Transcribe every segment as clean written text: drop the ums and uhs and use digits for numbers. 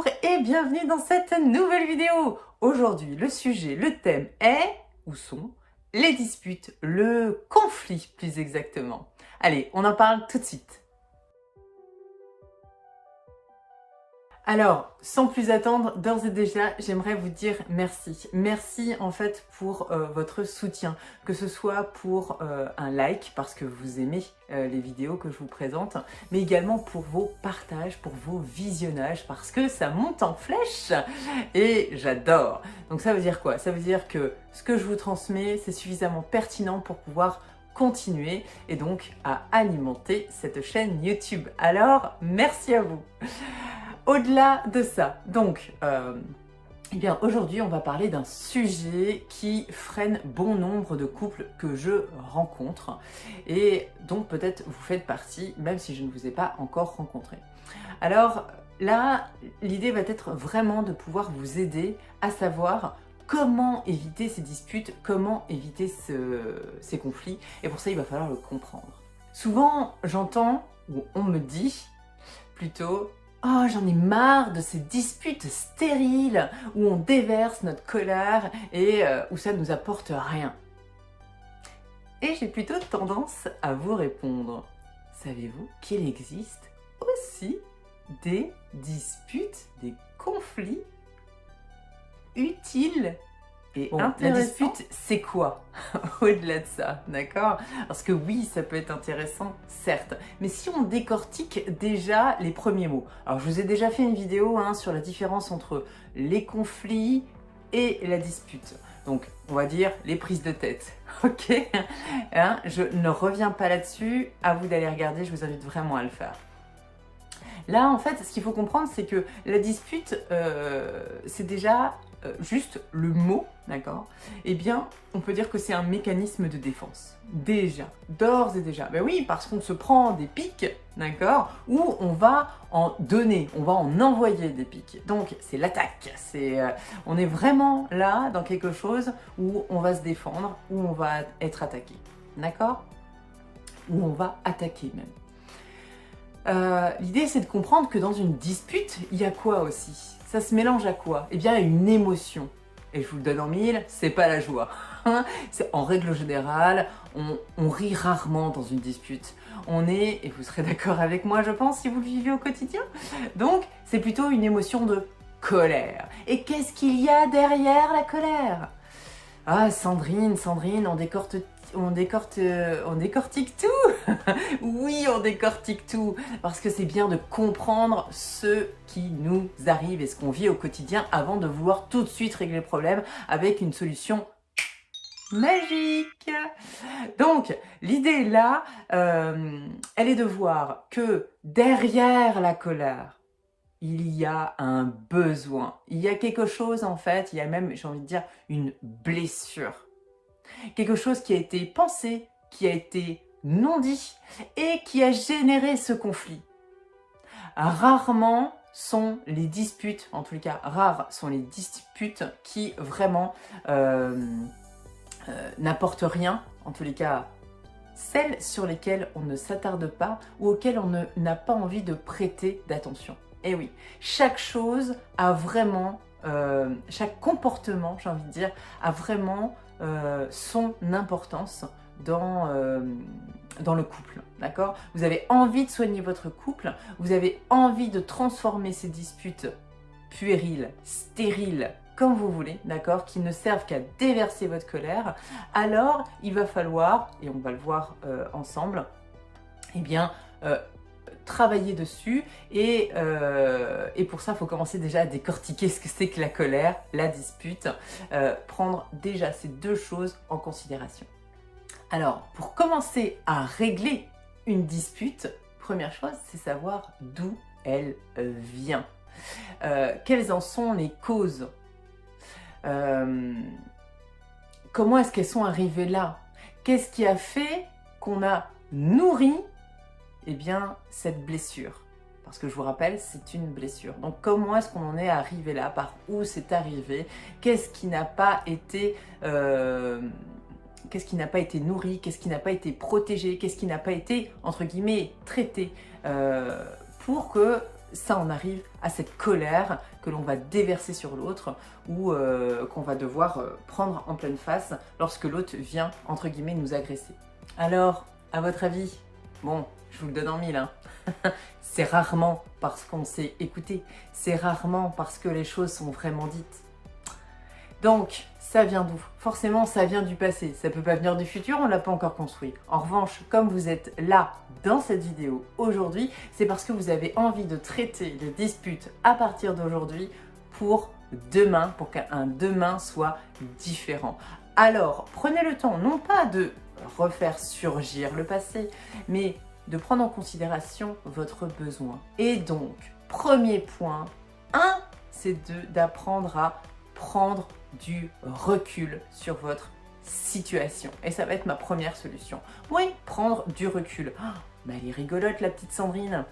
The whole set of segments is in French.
Bonjour et bienvenue dans cette nouvelle vidéo. Aujourd'hui, le sujet, le thème est, ou sont, les disputes, le conflit plus exactement. Allez, on en parle tout de suite. Alors, sans plus attendre, d'ores et déjà, j'aimerais vous dire merci. Merci en fait pour votre soutien, que ce soit pour un like, parce que vous aimez les vidéos que je vous présente, mais également pour vos partages, pour vos visionnages, parce que ça monte en flèche et j'adore. Donc ça veut dire quoi? Ça veut dire que ce que je vous transmets, c'est suffisamment pertinent pour pouvoir continuer et donc à alimenter cette chaîne YouTube. Alors, merci à vous. Au-delà de ça, donc, eh bien, aujourd'hui, on va parler d'un sujet qui freine bon nombre de couples que je rencontre et donc peut-être vous faites partie, même si je ne vous ai pas encore rencontré. Alors là, l'idée va être vraiment de pouvoir vous aider à savoir comment éviter ces disputes, comment éviter ces conflits, et pour ça, il va falloir le comprendre. Souvent, j'entends, ou on me dit plutôt, oh, j'en ai marre de ces disputes stériles où on déverse notre colère et où ça ne nous apporte rien. Et j'ai plutôt tendance à vous répondre, savez-vous qu'il existe aussi des disputes, des conflits utiles et intéressants? La dispute, c'est quoi au-delà de ça, d'accord? Parce que oui, ça peut être intéressant, certes. Mais si on décortique déjà les premiers mots. Alors, je vous ai déjà fait une vidéo sur la différence entre les conflits et la dispute. Donc, on va dire les prises de tête, ok? Je ne reviens pas là-dessus. À vous d'aller regarder, je vous invite vraiment à le faire. Là, en fait, ce qu'il faut comprendre, c'est que la dispute, c'est déjà juste le mot, d'accord? Eh bien, on peut dire que c'est un mécanisme de défense. Déjà, d'ores et déjà. Ben oui, parce qu'on se prend des piques, d'accord? Ou on va en donner, on va en envoyer des piques. Donc, c'est l'attaque. On est vraiment là dans quelque chose où on va se défendre, où on va être attaqué, d'accord? Où on va attaquer même. L'idée, c'est de comprendre que dans une dispute, il y a quoi aussi? Ça se mélange à quoi? Eh bien, à une émotion. Et je vous le donne en mille, c'est pas la joie. En règle générale, on rit rarement dans une dispute. Et vous serez d'accord avec moi, je pense, si vous le vivez au quotidien. Donc, c'est plutôt une émotion de colère. Et qu'est-ce qu'il y a derrière la colère? Ah, Sandrine, on décortique tout. Oui, on décortique tout, parce que c'est bien de comprendre ce qui nous arrive et ce qu'on vit au quotidien avant de vouloir tout de suite régler le problème avec une solution magique. Donc, l'idée là, elle est de voir que derrière la colère, il y a un besoin. Il y a quelque chose en fait, il y a même, j'ai envie de dire, une blessure. Quelque chose qui a été pensé, qui a été non dit et qui a généré ce conflit. Rarement sont les disputes, en tous les cas rares sont les disputes qui vraiment n'apportent rien, en tous les cas celles sur lesquelles on ne s'attarde pas ou auxquelles on n'a pas envie de prêter d'attention. Et oui, chaque chose a vraiment, chaque comportement, j'ai envie de dire, a vraiment son importance dans le couple, d'accord? Vous avez envie de soigner votre couple, vous avez envie de transformer ces disputes puériles, stériles, comme vous voulez, d'accord, qui ne servent qu'à déverser votre colère, alors il va falloir, et on va le voir ensemble, eh bien, travailler dessus et pour ça il faut commencer déjà à décortiquer ce que c'est que la colère, la dispute, prendre déjà ces deux choses en considération. Alors pour commencer à régler une dispute, première chose c'est savoir d'où elle vient, quelles en sont les causes, comment est-ce qu'elles sont arrivées là, qu'est-ce qui a fait qu'on a nourri eh bien, cette blessure. Parce que je vous rappelle, c'est une blessure. Donc comment est-ce qu'on en est arrivé là? Par où c'est arrivé? Qu'est-ce qui n'a pas été nourri? Qu'est-ce qui n'a pas été protégé? Qu'est-ce qui n'a pas été, entre guillemets, traité pour que ça en arrive à cette colère que l'on va déverser sur l'autre ou qu'on va devoir prendre en pleine face lorsque l'autre vient, entre guillemets, nous agresser. Alors, à votre avis, bon, je vous le donne en mille, hein. C'est rarement parce qu'on s'est écouté, c'est rarement parce que les choses sont vraiment dites. Donc, ça vient d'où? Forcément, ça vient du passé. Ça peut pas venir du futur, on l'a pas encore construit. En revanche, comme vous êtes là dans cette vidéo aujourd'hui, c'est parce que vous avez envie de traiter les disputes à partir d'aujourd'hui pour demain, pour qu'un demain soit différent. Alors, prenez le temps, non pas de refaire surgir le passé, mais de prendre en considération votre besoin. Et donc, premier point, c'est d'apprendre à prendre du recul sur votre situation. Et ça va être ma première solution. Oui, prendre du recul. Oh, bah elle est rigolote la petite Sandrine.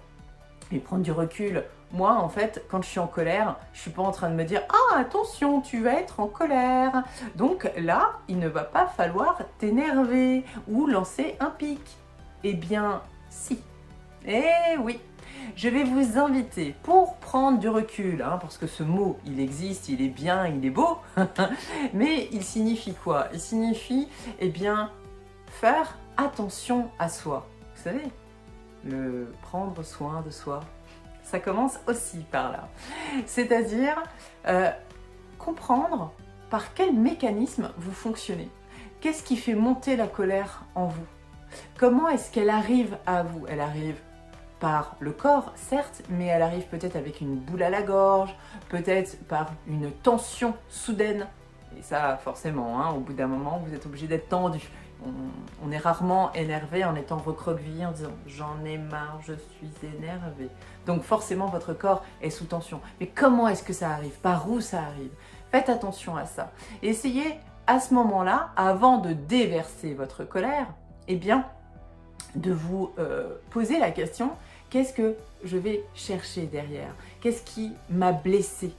Mais prendre du recul, moi en fait, quand je suis en colère, je suis pas en train de me dire « Ah, attention, tu vas être en colère !» Donc là, il ne va pas falloir t'énerver ou lancer un pic. Eh bien, si. Eh oui. Je vais vous inviter pour prendre du recul, hein, parce que ce mot, il existe, il est bien, il est beau, mais il signifie quoi? Il signifie, eh bien, faire attention à soi. Vous savez, le prendre soin de soi, ça commence aussi par là. C'est-à-dire comprendre par quel mécanisme vous fonctionnez. Qu'est-ce qui fait monter la colère en vous? Comment est-ce qu'elle arrive à vous? Elle arrive par le corps, certes, mais elle arrive peut-être avec une boule à la gorge, peut-être par une tension soudaine. Et ça, forcément, hein, au bout d'un moment, vous êtes obligé d'être tendu. On est rarement énervé en étant recroquevillé, en disant « j'en ai marre, je suis énervé ». Donc forcément, votre corps est sous tension. Mais comment est-ce que ça arrive? Par où ça arrive? Faites attention à ça. Et essayez, à ce moment-là, avant de déverser votre colère, eh bien, de vous poser la question: qu'est-ce que je vais chercher derrière? Qu'est-ce qui m'a blessé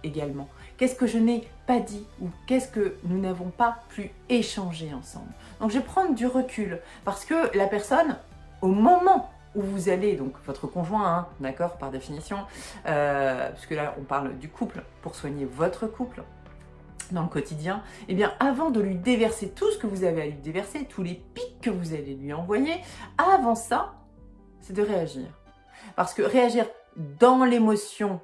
également? Qu'est-ce que je n'ai pas dit ou qu'est-ce que nous n'avons pas pu échanger ensemble? Donc je vais prendre du recul parce que la personne, au moment où vous allez, donc votre conjoint, hein, d'accord, par définition, puisque là on parle du couple, pour soigner votre couple dans le quotidien, eh bien avant de lui déverser tout ce que vous avez à lui déverser, tous les pics que vous allez lui envoyer, avant ça, c'est de réagir. Parce que réagir dans l'émotion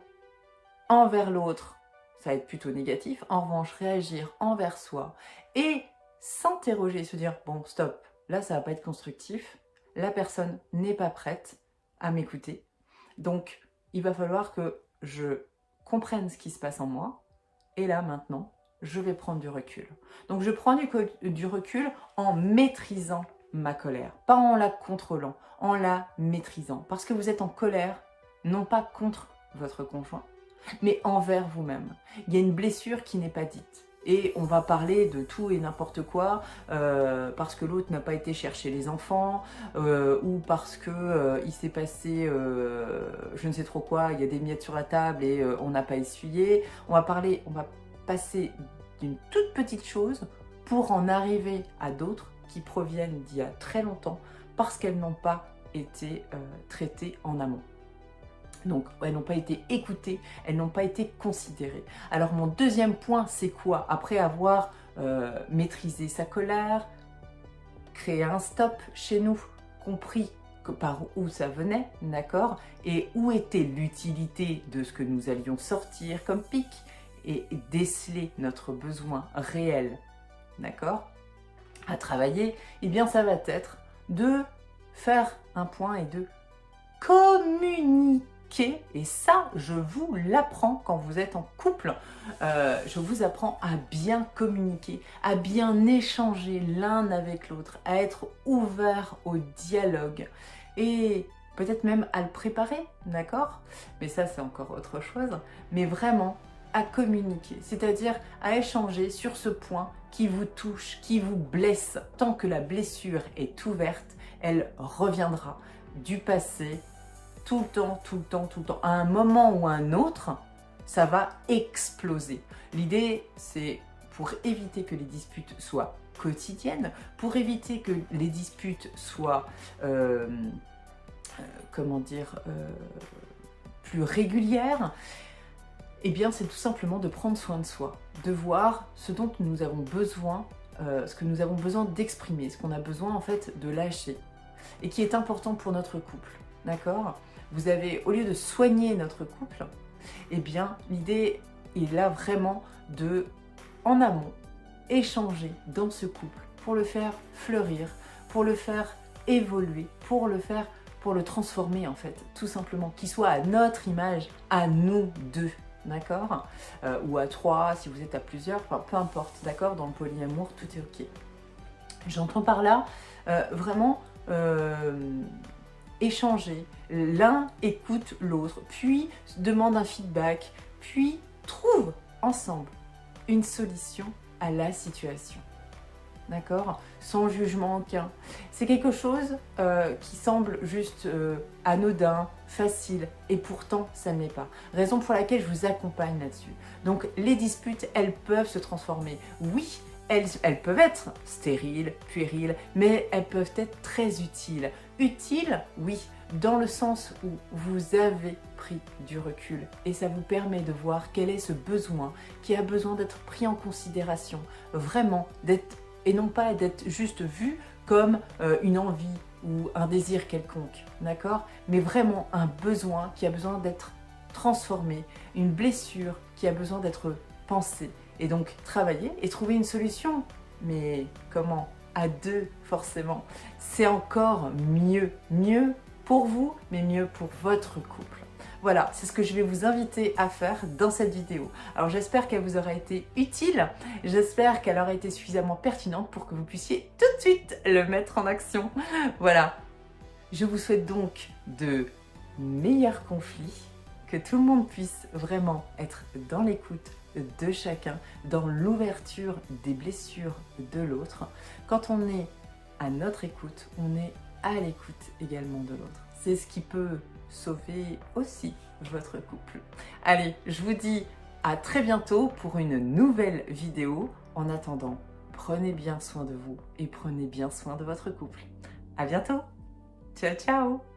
envers l'autre, ça va être plutôt négatif. En revanche, réagir envers soi et s'interroger, se dire « bon, stop, là ça va pas être constructif, la personne n'est pas prête à m'écouter, donc il va falloir que je comprenne ce qui se passe en moi, et là maintenant, je vais prendre du recul. » Donc je prends du recul en maîtrisant ma colère, pas en la contrôlant, en la maîtrisant. Parce que vous êtes en colère, non pas contre votre conjoint, mais envers vous-même. Il y a une blessure qui n'est pas dite. Et on va parler de tout et n'importe quoi, parce que l'autre n'a pas été chercher les enfants, ou parce que il s'est passé je ne sais trop quoi, il y a des miettes sur la table et on n'a pas essuyé. On va passer d'une toute petite chose pour en arriver à d'autres qui proviennent d'il y a très longtemps, parce qu'elles n'ont pas été traitées en amont. Donc, elles n'ont pas été écoutées, elles n'ont pas été considérées. Alors, mon deuxième point, c'est quoi? Après avoir maîtrisé sa colère, créé un stop chez nous, compris par où ça venait, d'accord? Et où était l'utilité de ce que nous allions sortir comme pic, et déceler notre besoin réel, d'accord? À travailler, eh bien, ça va être de faire un point et de communiquer. Et ça, je vous l'apprends quand vous êtes en couple. Je vous apprends à bien communiquer, à bien échanger l'un avec l'autre, à être ouvert au dialogue et peut-être même à le préparer, d'accord? Mais ça, c'est encore autre chose. Mais vraiment, à communiquer, c'est-à-dire à échanger sur ce point qui vous touche, qui vous blesse. Tant que la blessure est ouverte, elle reviendra du passé, tout le temps, tout le temps, tout le temps. À un moment ou à un autre, ça va exploser. L'idée, c'est pour éviter que les disputes soient quotidiennes, pour éviter que les disputes soient, comment dire, plus régulière, eh bien c'est tout simplement de prendre soin de soi, de voir ce dont nous avons besoin, ce que nous avons besoin d'exprimer, ce qu'on a besoin en fait de lâcher, et qui est important pour notre couple, d'accord? Vous avez, au lieu de soigner notre couple, eh bien l'idée est là vraiment de, en amont, échanger dans ce couple pour le faire fleurir, pour le faire évoluer, pour le transformer en fait, tout simplement, qu'il soit à notre image, à nous deux. D'accord, ou à 3, si vous êtes à plusieurs, enfin, peu importe, d'accord, dans le polyamour, tout est ok. J'entends par là vraiment échanger, l'un écoute l'autre, puis demande un feedback, puis trouve ensemble une solution à la situation. D'accord, sans jugement aucun. C'est quelque chose qui semble juste anodin, facile, et pourtant ça ne l'est pas. Raison pour laquelle je vous accompagne là-dessus. Donc les disputes, elles peuvent se transformer. Oui, elles peuvent être stériles, puériles, mais elles peuvent être très utiles. Utiles, oui, dans le sens où vous avez pris du recul et ça vous permet de voir quel est ce besoin qui a besoin d'être pris en considération, vraiment d'être, et non pas d'être juste vu comme une envie ou un désir quelconque, d'accord? Mais vraiment un besoin qui a besoin d'être transformé, une blessure qui a besoin d'être pensée. Et donc travailler et trouver une solution. Mais comment? À deux, forcément. C'est encore mieux. Mieux pour vous, mais mieux pour votre couple. Voilà, c'est ce que je vais vous inviter à faire dans cette vidéo. Alors j'espère qu'elle vous aura été utile, j'espère qu'elle aura été suffisamment pertinente pour que vous puissiez tout de suite le mettre en action. Voilà, je vous souhaite donc de meilleurs conflits, que tout le monde puisse vraiment être dans l'écoute de chacun, dans l'ouverture des blessures de l'autre. Quand on est à notre écoute, on est à l'écoute également de l'autre. C'est ce qui peut sauver aussi votre couple. Allez, je vous dis à très bientôt pour une nouvelle vidéo. En attendant, prenez bien soin de vous et prenez bien soin de votre couple. À bientôt. Ciao, ciao.